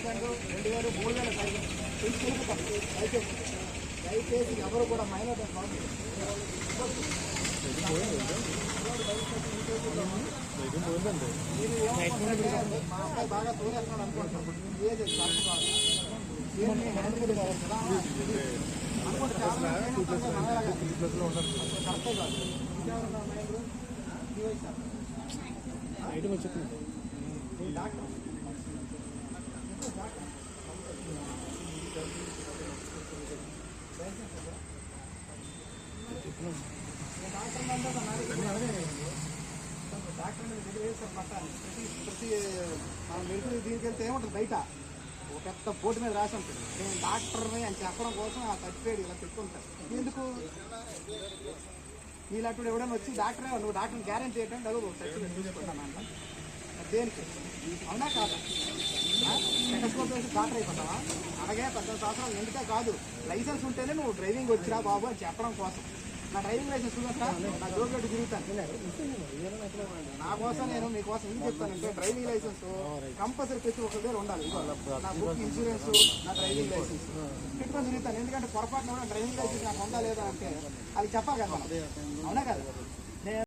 2000, 3000 పెంచుకుంటాం. దయచేసి ఎవరు కూడా మైనర్ మీరు ఏమనుకుంటే మా అబ్బాయి బాగా తోలేస్తున్నాడు అనుకుంటున్నాం. ఏది కరెక్ట్ కాదు. కరెక్టే కాదు. డాక్టర్ పట్టాలి. ప్రతి మనం మెడికల్ దీనికి వెళ్తే ఏముంటుంది, బయట ఒక పెద్ద బోర్డు మీద రాసి ఉంటుంది నేను డాక్టర్ని అని చెప్పడం కోసం ఆ సర్టిఫికేట్ ఇలా పెట్టుకుంటారు. ఎందుకు నీలాంటి ఎవడైనా వచ్చి డాక్టరే నువ్వు డాక్టర్ని గ్యారెంటీ ఏంటంటే అదో సర్టిఫికేట్ తీసుకుంటానంట. దేనికి? అవునా కాదా? స్టెటస్కోప్ వేసి డాక్టర్ అయిపోతావా? అలాగే 18 సంవత్సరాలు ఎందుకే కాదు, లైసెన్స్ ఉంటేనే నువ్వు డ్రైవింగ్ వచ్చిరా బాబు అని చెప్పడం కోసం. నా డ్రైవింగ్ లైసెన్స్ ఉందా? నా జోగేటు తిరుగుతాను. నా కోసం నేను మీకోసం ఏం చెప్తానంటే డ్రైవింగ్ లైసెన్స్ కంపల్సరీ ప్రతి ఒక్క దగ్గర ఉండాలి. నా బుక్, ఇన్సూరెన్స్, నా డ్రైవింగ్ లైసెన్స్ పెట్టుకొని తిరుగుతాను. ఎందుకంటే పొరపాటున డ్రైవింగ్ లైసెన్స్ నాకు ఉందా లేదా అంటే అది చెప్పాలి కదా. అవునా కదా?